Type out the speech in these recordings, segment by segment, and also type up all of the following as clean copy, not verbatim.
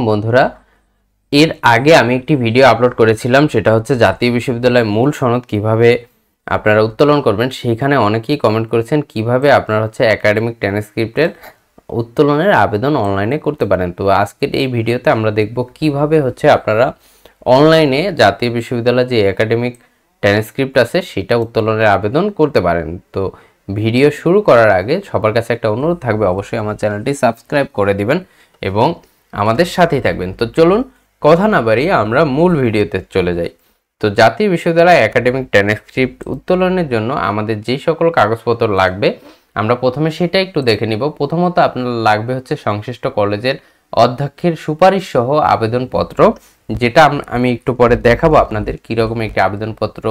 বন্ধুরা, এর আগে আমি একটি ভিডিও আপলোড করেছিলাম, সেটা হচ্ছে জাতীয় বিশ্ববিদ্যালয়ের মূল সনদ কিভাবে আপনারা উত্তোলন করবেন। সেইখানে অনেকেই কমেন্ট করেছেন কিভাবে আপনারা হচ্ছে একাডেমিক ট্রান্সক্রিপ্টের উত্তোলনের আবেদন অনলাইনে করতে পারেন। তো আজকের এই ভিডিওতে আমরা দেখব কিভাবে হচ্ছে আপনারা অনলাইনে জাতীয় বিশ্ববিদ্যালয়ের যে একাডেমিক ট্রান্সক্রিপ্ট আছে সেটা উত্তোলনের আবেদন করতে পারেন। তো ভিডিও শুরু করার আগে সবার কাছে একটা অনুরোধ থাকবে, অবশ্যই আমার চ্যানেলটি সাবস্ক্রাইব করে দিবেন এবং আমাদের সাথেই থাকবেন। তো চলুন কথা না বাড়িয়ে আমরা মূল ভিডিওতে চলে যাই। তো জাতীয় বিশ্ববিদ্যালয় একাডেমিক ট্রান্সক্রিপ্ট উত্তোলনের জন্য আমাদের যেই সকল কাগজপত্র লাগবে আমরা প্রথমে সেটা একটু দেখে নিব। প্রথমত আপনার লাগবে হচ্ছে সংশ্লিষ্ট কলেজের অধ্যক্ষের সুপারিশ সহ আবেদনপত্র, যেটা আমি একটু পরে দেখাবো আপনাদের কীরকম একটি আবেদনপত্র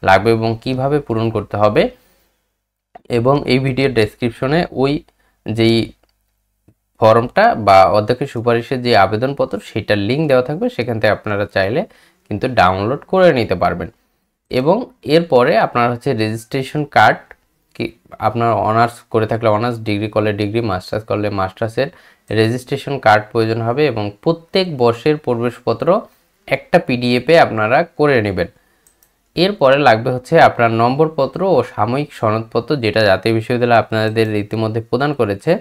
লাগবে এবং কিভাবে পূরণ করতে হবে। এবং এই ভিডিওর ডেসক্রিপশনে ওই যেই ফর্মটা বা অধ্যক্ষের সুপারিশের যে আবেদনপত্র সেটার লিঙ্ক দেওয়া থাকবে, সেখান থেকে আপনারা চাইলে কিন্তু ডাউনলোড করে নিতে পারবেন। এবং এরপরে আপনার হচ্ছে রেজিস্ট্রেশন কার্ড, কি আপনার অনার্স করে থাকলে অনার্স, ডিগ্রি করলে ডিগ্রি, মাস্টার্স করলে মাস্টার্সের রেজিস্ট্রেশন কার্ড প্রয়োজন হবে এবং প্রত্যেক বর্ষের প্রবেশপত্র একটা পিডিএফে আপনারা করে নেবেন। এরপরে লাগবে হচ্ছে আপনার নম্বরপত্র ও সাময়িক সনদপত্র, যেটা জাতীয় বিশ্ববিদ্যালয় আপনাদের ইতিমধ্যে প্রদান করেছে,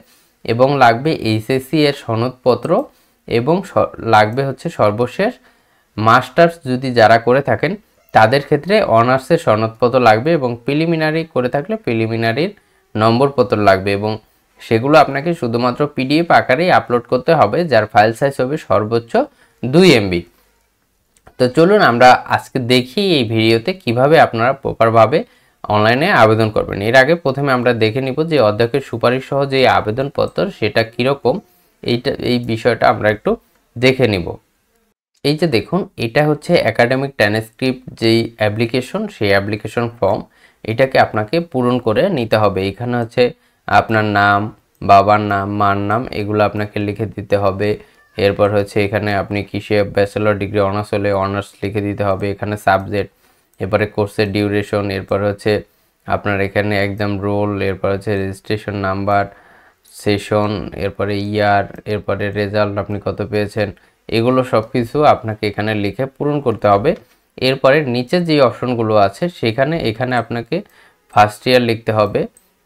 এবং লাগবে এইচএসসি এর সনদপত্র, এবং লাগবে হচ্ছে সর্বশেষ মাস্টার্স যদি যারা করে থাকেন তাদের ক্ষেত্রে অনার্সের সনদপত্র লাগবে এবং প্রিলিমিনারি করে থাকলে প্রিলিমিনারির নম্বরপত্র লাগবে, এবং সেগুলো আপনাকে শুধুমাত্র পিডিএফ আকারেই আপলোড করতে হবে, যার ফাইল সাইজ হবে সর্বোচ্চ 2 MB। তো চলুন আমরা আজকে দেখি এই ভিডিওতে কিভাবে আপনারা প্রপারভাবে অনলাইনে আবেদন করবেন। এর আগে প্রথমে আমরা দেখে নিব যে অধ্যক্ষের সুপারিশ সহ যে আবেদনপত্র সেটা কীরকম, এই বিষয়টা আমরা একটু দেখে নিব। এই যে দেখুন, এটা হচ্ছে একাডেমিক ট্রান্সক্রিপ্ট যেই অ্যাপ্লিকেশন, সেই অ্যাপ্লিকেশন ফর্ম, এটাকে আপনাকে পূরণ করে নিতে হবে। এখানে হচ্ছে আপনার নাম, বাবার নাম, মার নাম, এগুলো আপনাকে লিখে দিতে হবে। এরপর হচ্ছে এখানে আপনি কিসে ব্যাচেলর ডিগ্রি অনার্স হলে অনার্স লিখে দিতে হবে, এখানে সাবজেক্ট, এরপরে কোর্সের ডিউরেশন, এরপর হচ্ছে আপনার এখানে এক্সাম রোল, এরপর হচ্ছে রেজিস্ট্রেশন নাম্বার, সেশন, এরপরে ইয়ার, এরপরে রেজাল্ট আপনি কত পেয়েছেন, এগুলো সব কিছু আপনাকে এখানে লিখে পূরণ করতে হবে। এরপরে নিচে যে অপশনগুলো আছে এখানে আপনাকে ফার্স্ট ইয়ার লিখতে হবে।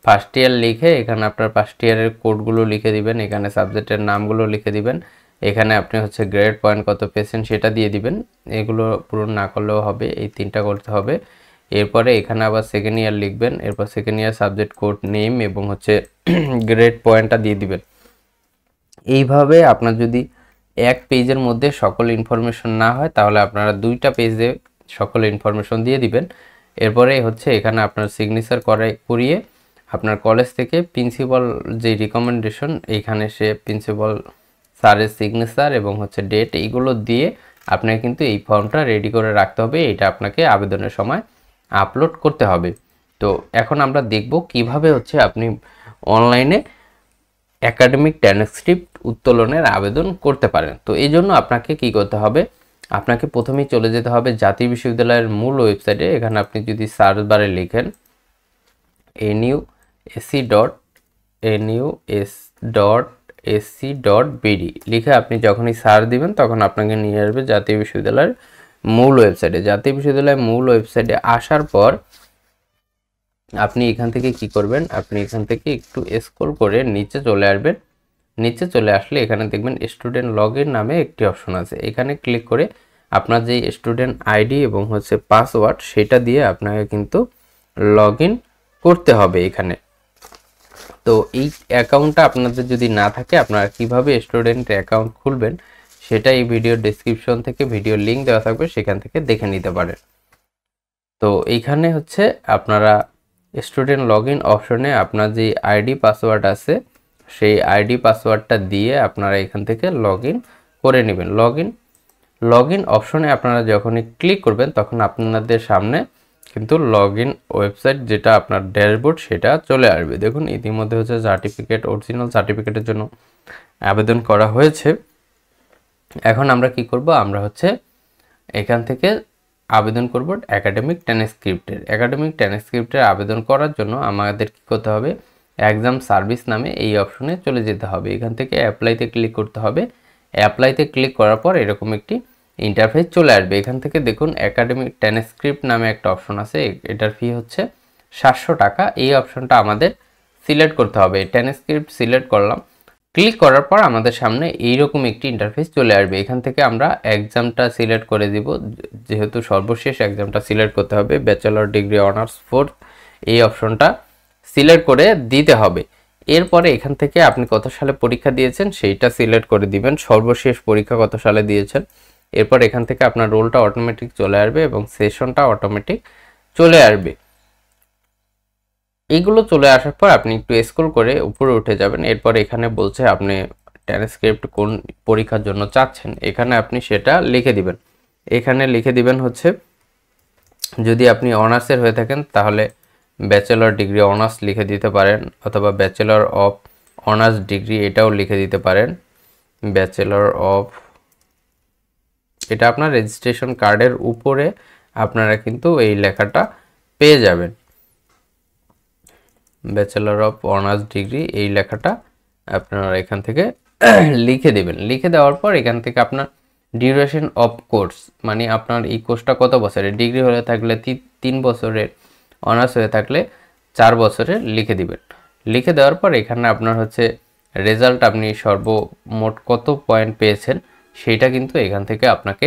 ফার্স্ট ইয়ার লিখে এখানে আপনার ফার্স্ট ইয়ারের কোডগুলো লিখে দিবেন, এখানে সাবজেক্টের নামগুলো লিখে দিবেন, এখানে আপনি হচ্ছে গ্রেড পয়েন্ট কত পেয়েছেন সেটা দিয়ে দিবেন। এগুলো পূরণ না করলেও হবে, এই 3টা করতে হবে। এরপরে এখানে আবার সেকেন্ড ইয়ার লিখবেন, এরপর second year subject code name এবং হচ্ছে গ্রেড পয়েন্টটা দিয়ে দিবেন। এইভাবে আপনার যদি এক পেজের মধ্যে সকল ইনফরমেশন না হয় তাহলে আপনারা 2টা পেজে সকল ইনফরমেশন দিয়ে দিবেন। এরপরে হচ্ছে এখানে আপনার সিগনেচার করিয়ে আপনার কলেজ থেকে প্রিন্সিপাল যে রিকমেন্ডেশন, এইখানে সে প্রিন্সিপাল স্যারের সিগনেচার এবং হচ্ছে ডেট, এইগুলো দিয়ে আপনাকে কিন্তু এই ফর্মটা রেডি করে রাখতে হবে। এটা আপনাকে আবেদনের সময় আপলোড করতে হবে। তো এখন আমরা দেখব কিভাবে হচ্ছে আপনি অনলাইনে একাডেমিক ট্রান্সক্রিপ্ট উত্তোলনের আবেদন করতে পারেন। তো এই জন্য আপনাকে কি করতে হবে, আপনাকে প্রথমেই চলে যেতে হবে জাতীয় বিশ্ববিদ্যালয়ের মূল ওয়েবসাইটে। এখানে আপনি যদি সার্চ বারে লিখেন NUS.ac.bd লিখে আপনি যখনই সার্চ দিবেন তখন আপনাকে নিয়ে আসবে জাতীয় বিশ্ববিদ্যালয়ের মূল ওয়েবসাইটে। জাতীয় বিশ্ববিদ্যালয়ের মূল ওয়েবসাইটে আসার পর আপনি এখান থেকে কি করবেন, আপনি এখান থেকে একটু স্ক্রল করে নিচে চলে আসবেন। নিচে চলে আসলে এখানে দেখবেন স্টুডেন্ট লগইন নামে একটি অপশন আছে, এখানে ক্লিক করে আপনার যে স্টুডেন্ট আইডি এবং হচ্ছে পাসওয়ার্ড সেটা দিয়ে আপনাকে কিন্তু লগইন করতে হবে এখানে। তো এই অ্যাকাউন্টটা আপনাদের যদি না থাকে আপনারা কিভাবে স্টুডেন্ট অ্যাকাউন্ট খুলবেন সেটা এই ভিডিওর ডেসক্রিপশন থেকে ভিডিও লিঙ্ক দেওয়া থাকবে, সেখান থেকে দেখে নিতে পারেন। তো এইখানে হচ্ছে আপনারা স্টুডেন্ট লগইন অপশনে আপনার যে আইডি পাসওয়ার্ড আছে সেই আইডি পাসওয়ার্ডটা দিয়ে আপনারা এখান থেকে লগইন করে নেবেন। লগইন অপশনে আপনারা যখনই ক্লিক করবেন তখন আপনাদের সামনে কিন্তু লগইন ওয়েবসাইট, যেটা আপনার ড্যাশবোর্ড, সেটা চলে আসবে। দেখুন ইতিমধ্যে হচ্ছে সার্টিফিকেট, অরিজিনাল সার্টিফিকেটের জন্য আবেদন করা হয়েছে। এখন আমরা কি করব, আমরা হচ্ছে এখান থেকে আবেদন করব একাডেমিক ট্রান্সক্রিপ্টের। একাডেমিক ট্রান্সক্রিপ্টের আবেদন করার জন্য আমাদের কি করতে হবে, এক্সাম সার্ভিস নামে এই অপশনে চলে যেতে হবে। এখান থেকে অ্যাপ্লাইতে ক্লিক করতে হবে। অ্যাপ্লাইতে ক্লিক করার পর এরকম একটি ইন্টারফেস চলে আসবে। এখান থেকে দেখুন একাডেমিক ট্রান্সক্রিপ্ট নামে একটা অপশন আছে, এটার ফি হচ্ছে 700 টাকা। এই অপশনটা আমাদের সিলেক্ট করতে হবে। ট্রান্সক্রিপ্ট সিলেক্ট করলাম, ক্লিক করার পর আমাদের সামনে এইরকম একটি ইন্টারফেস চলে আসবে। এখান থেকে আমরা এক্সামটা সিলেক্ট করে দিব, যেহেতু সর্বশেষ এক্সামটা সিলেক্ট করতে হবে, ব্যাচেলর ডিগ্রি অনার্স 4 এই অপশনটা সিলেক্ট করে দিতে হবে। এরপরে এখান থেকে আপনি কত সালে পরীক্ষা দিয়েছেন সেইটা সিলেক্ট করে দিবেন, সর্বশেষ পরীক্ষা কত সালে দিয়েছেন। এরপর এখান থেকে আপনার রোলটা অটোমেটিক চলে আসবে এবং সেশনটা অটোমেটিক চলে আসবে। এইগুলো চলে আসার পর আপনি একটু স্ক্রল করে উপরে উঠে যাবেন। এরপর এখানে বলছে আপনি ট্রান্সক্রিপ্ট কোন পরীক্ষার জন্য চাচ্ছেন, এখানে আপনি সেটা লিখে দিবেন। এখানে লিখে দিবেন হচ্ছে, যদি আপনি অনার্সের হয়ে থাকেন তাহলে ব্যাচেলর ডিগ্রি অনার্স লিখে দিতে পারেন, অথবা ব্যাচেলর অফ অনার্স ডিগ্রি এটাও লিখে দিতে পারেন। ব্যাচেলর অফ, এটা আপনার রেজিস্ট্রেশন কার্ডের উপরে আপনারা কিন্তু এই লেখাটা পেয়ে যাবেন। ব্যাচেলর অফ অনার্স ডিগ্রি এই লেখাটা আপনারা এখান থেকে লিখে দেবেন। লিখে দেওয়ার পর এখান থেকে আপনার ডিউরেশন অফ কোর্স, মানে আপনার এই কোর্সটা কত বছরের, ডিগ্রি হয়ে থাকলে 3 বছরের, অনার্স হয়ে থাকলে 4 বছরের লিখে দিবেন। লিখে দেওয়ার পর এখানে আপনার হচ্ছে রেজাল্ট, আপনি সর্বমোট কত পয়েন্ট পেয়েছেন সেইটা কিন্তু এখান থেকে আপনাকে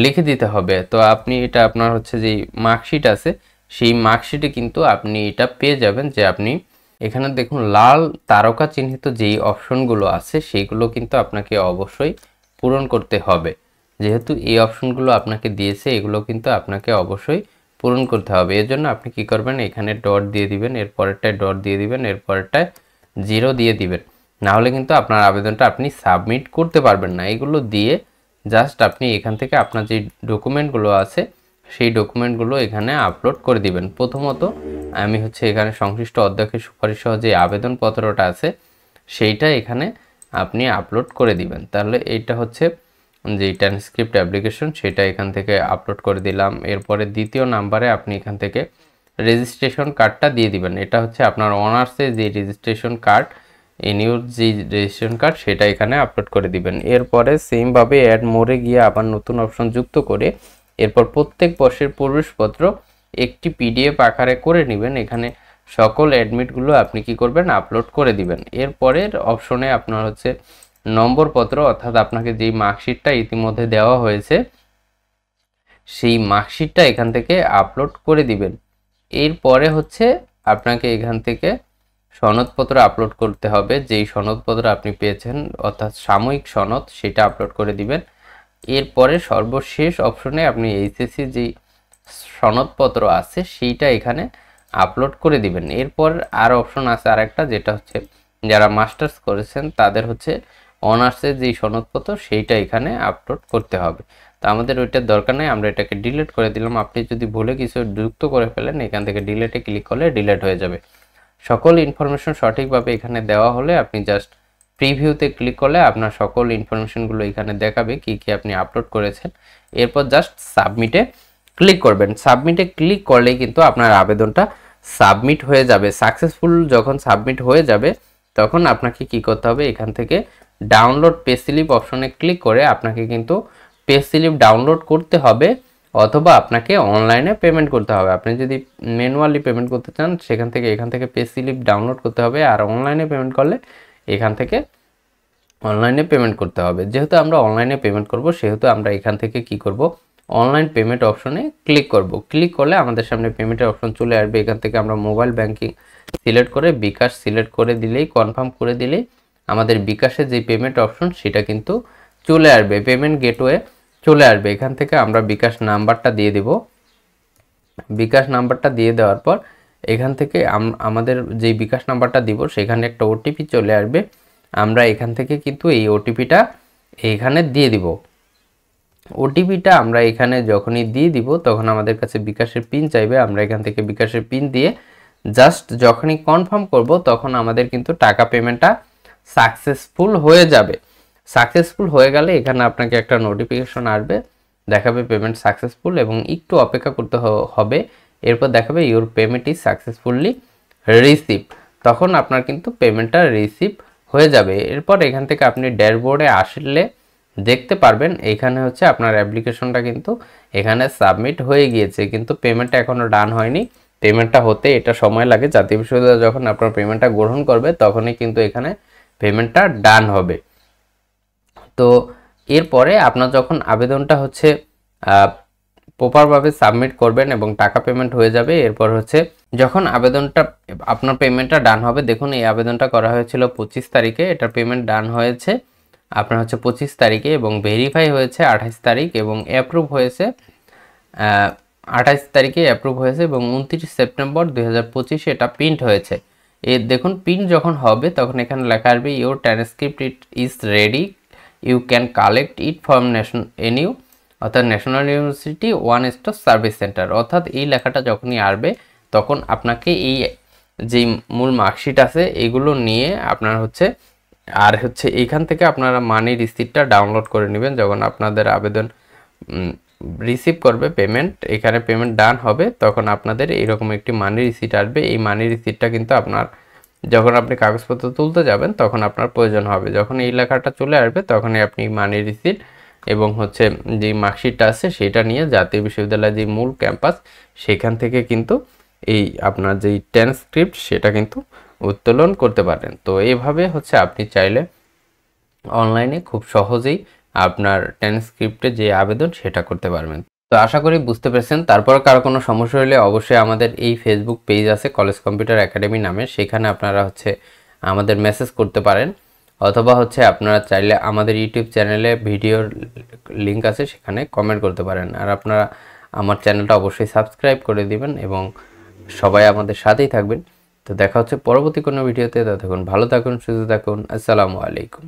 লিখে দিতে হবে। তো আপনি এটা আপনার হচ্ছে যে মার্কশিট আছে, সেই মার্কশিটে কিন্তু আপনি এটা পেয়ে যাবেন যে আপনি এখানে দেখুন লাল তারকা চিহ্নিত যেই অপশনগুলো আছে সেইগুলো কিন্তু আপনাকে অবশ্যই পূরণ করতে হবে। যেহেতু এই অপশনগুলো আপনাকে দিয়েছে, এগুলো কিন্তু আপনাকে অবশ্যই পূরণ করতে হবে। এর জন্য আপনি কি করবেন, এখানে ডট দিয়ে দিবেন, এর পরেরটায় ডট দিয়ে দিবেন, এর পরেরটায় 0 দিয়ে দিবেন। না হলে কিন্তু আপনার আবেদনটা আপনি সাবমিট করতে পারবেন না। এগুলো দিয়ে জাস্ট আপনি এখান থেকে আপনার যে ডকুমেন্টগুলো আছে সেই ডকুমেন্টগুলো এখানে আপলোড করে দিবেন। প্রথমত আমি হচ্ছে এখানে সংশ্লিষ্ট অধ্যক্ষের সুপারিশ সহ যে আবেদনপত্রটা আছে সেইটা এখানে আপনি আপলোড করে দিবেন। তাহলে এইটা হচ্ছে যে ট্রান্সক্রিপ্ট অ্যাপ্লিকেশন, সেটা এখান থেকে আপলোড করে দিলাম। এরপরে দ্বিতীয় নাম্বারে আপনি এখান থেকে রেজিস্ট্রেশন কার্ডটা দিয়ে দিবেন। এটা হচ্ছে আপনার অনার্সে যে রেজিস্ট্রেশন কার্ড, এনইউর যে রেজিস্ট্রেশন কার্ড সেটা এখানে আপলোড করে দিবেন। এরপরে সেমভাবে অ্যাড মোরে গিয়ে আবার নতুন অপশন যুক্ত করে এরপর প্রত্যেক বর্ষের প্রবেশপত্র একটি পিডিএফ আকারে করে নেবেন। এখানে সকল অ্যাডমিটগুলো আপনি কি করবেন, আপলোড করে দিবেন। এরপরের অপশনে আপনার হচ্ছে নম্বরপত্র, অর্থাৎ আপনাকে যেই মার্কশিটটা ইতিমধ্যে দেওয়া হয়েছে সেই মার্কশিটটা এখান থেকে আপলোড করে দিবেন। এরপরে হচ্ছে আপনাকে এখান থেকে সনদপত্র আপলোড করতে হবে, যেই সনদপত্র আপনি পেয়েছেন অর্থাৎ সাময়িক সনদ সেটা আপলোড করে দিবেন। এরপরে সর্বশেষ অপশনে আপনি এইচএসসি যেই সনদপত্র আছে সেইটা এখানে আপলোড করে দিবেন। এরপর আর অপশন আছে আরেকটা, যেটা হচ্ছে যারা মাস্টার্স করেছেন তাদের হচ্ছে অনার্সের যেই সনদপত্র সেইটা এখানে আপলোড করতে হবে। তো আমাদের ওইটার দরকার নেই, আমরা এটাকে ডিলিট করে দিলাম। আপনি যদি ভুলে কিছু যুক্ত করে ফেলেন এখান থেকে ডিলিটে ক্লিক করলে ডিলিট হয়ে যাবে। সকল ইনফরমেশন সঠিকভাবে এখানে দেওয়া হলে আপনি জাস্ট প্রিভিউতে ক্লিক করলে আপনার সকল ইনফরমেশনগুলো এখানে দেখাবে কি কি আপনি আপলোড করেছেন। এরপর জাস্ট সাবমিটে ক্লিক করবেন। সাবমিটে ক্লিক করলেই কিন্তু আপনার আবেদনটা সাবমিট হয়ে যাবে। সাকসেসফুল যখন সাবমিট হয়ে যাবে তখন আপনাকে কি করতে হবে, এখান থেকে ডাউনলোড পে স্লিপ অপশনে ক্লিক করে আপনাকে কিন্তু পে স্লিপ ডাউনলোড করতে হবে, অথবা আপনাকে অনলাইনে পেমেন্ট করতে হবে। আপনি যদি ম্যানুয়ালি পেমেন্ট করতে চান সেখান থেকে এখান থেকে পে স্লিপ ডাউনলোড করতে হবে, আর অনলাইনে পেমেন্ট করলে এখান থেকে অনলাইনে পেমেন্ট করতে হবে। যেহেতু আমরা অনলাইনে পেমেন্ট করব সেহেতু আমরা এখান থেকে কি করব, অনলাইন পেমেন্ট অপশনে ক্লিক করব। ক্লিক করলে আমাদের সামনে পেমেন্টের অপশন চলে আসবে। এখান থেকে আমরা মোবাইল ব্যাংকিং সিলেক্ট করে বিকাশ সিলেক্ট করে দিলেই, কনফার্ম করে দিলেই আমাদের বিকাশের যে পেমেন্ট অপশন সেটা কিন্তু চলে আসবে, পেমেন্ট গেটওয়ে চলে আসবে। এখান থেকে আমরা বিকাশ নাম্বারটা দিয়ে দেব। বিকাশ নাম্বারটা দিয়ে দেওয়ার পর এখান থেকে আমাদের যে বিকাশ নাম্বারটা দিব সেখানে একটা ওটিপি চলে আসবে। আমরা এখান থেকে কিন্তু এই ওটিপিটা এখানে দিয়ে দিব। ওটিপিটা আমরা এখানে যখনই দিয়ে দিব তখন আমাদের কাছে বিকাশের পিন চাইবে। আমরা এখান থেকে বিকাশের পিন দিয়ে জাস্ট যখনই কনফার্ম করব তখন আমাদের কিন্তু টাকা পেমেন্টটা সাকসেসফুল হয়ে যাবে। সাকসেসফুল হয়ে গেলে এখানে আপনাকে একটা নোটিফিকেশন আসবে, দেখাবে পেমেন্ট সাকসেসফুল, এবং একটু অপেক্ষা করতে হবে। এরপর দেখাবে your payment is successfully receive, তখন আপনার কিন্তু পেমেন্টটা রিসিভ হয়ে যাবে। এরপর এখান থেকে আপনি ড্যাশবোর্ডে আসলে দেখতে পারবেন এখানে হচ্ছে আপনার অ্যাপ্লিকেশনটা কিন্তু এখানে সাবমিট হয়ে গিয়েছে, কিন্তু পেমেন্টটা এখনও ডান হয়নি। পেমেন্টটা হতে এটা সময় লাগে। জাতীয় বিশ্ববিদ্যালয় যখন আপনার পেমেন্টটা গ্রহণ করবে তখনই কিন্তু এখানে পেমেন্টটা ডান হবে। তো এরপরে আপনার যখন আবেদনটা হচ্ছে প্রপারভাবে সাবমিট করবেন এবং টাকা পেমেন্ট হয়ে যাবে, এরপর হচ্ছে যখন আবেদনটা আপনার পেমেন্টটা ডান হবে, দেখুন এই আবেদনটা করা হয়েছিল 25 তারিখে, এটার পেমেন্ট ডান হয়েছে আপনার হচ্ছে 25 তারিখে এবং ভেরিফাই হয়েছে 28 তারিখ এবং অ্যাপ্রুভ হয়েছে 28 তারিখে অ্যাপ্রুভ হয়েছে এবং 29 সেপ্টেম্বর 2025 এটা প্রিন্ট হয়েছে। দেখুন প্রিন্ট যখন হবে তখন এখানে লেখা আসবে your transcript it is ready, you can collect it from NU অর্থাৎ national university 1 star service centre. অর্থাৎ এই লেখাটা যখনই আসবে তখন আপনাকে এই যে মূল মার্কশিট আছে এগুলো নিয়ে আপনার হচ্ছে আর হচ্ছে এইখান থেকে আপনারা মানি রিসিপ্টটা ডাউনলোড করে নেবেন। যখন আপনাদের আবেদন রিসিভ করবে পেমেন্ট, এখানে পেমেন্ট ডান হবে, তখন আপনাদের এইরকম একটি মানি রিসিট আসবে। এই মানি রিসিটটা কিন্তু আপনার যখন আপনি কাগজপত্র তুলতে যাবেন তখন আপনার প্রয়োজন হবে। যখন এই লেখাটা চলে আসবে তখনই আপনি মানি রিসিট এবং হচ্ছে যে মার্কশিটটা আছে সেটা নিয়ে জাতীয় বিশ্ববিদ্যালয়ের যে মূল ক্যাম্পাস সেখান থেকে কিন্তু এই আপনার যেই ট্রান্সক্রিপ্ট সেটা কিন্তু উত্তোলন করতে পারেন। তো এইভাবে হচ্ছে আপনি চাইলে অনলাইনে খুব সহজেই আপনার ট্রান্সক্রিপ্টে যে আবেদন সেটা করতে পারবেন। তো আশা করি বুঝতে পেরেছেন। তারপর কারো কোনো সমস্যা হলে অবশ্যই আমাদের এই ফেসবুক পেজ আছে কলেজ কম্পিউটার একাডেমি নামে, সেখানে আপনারা হচ্ছে আমাদের মেসেজ করতে পারেন, অথবা হচ্ছে আপনারা চাইলে আমাদের ইউটিউব চ্যানেলে ভিডিওর লিঙ্ক আছে সেখানে কমেন্ট করতে পারেন। আর আপনারা আমার চ্যানেলটা অবশ্যই সাবস্ক্রাইব করে দিবেন এবং সবাই আমাদের সাথেই থাকবেন। তো দেখা হচ্ছে পরবর্তী কোনো ভিডিওতে। ততক্ষণ ভালো থাকুন, সুস্থ থাকুন। আসসালামু আলাইকুম।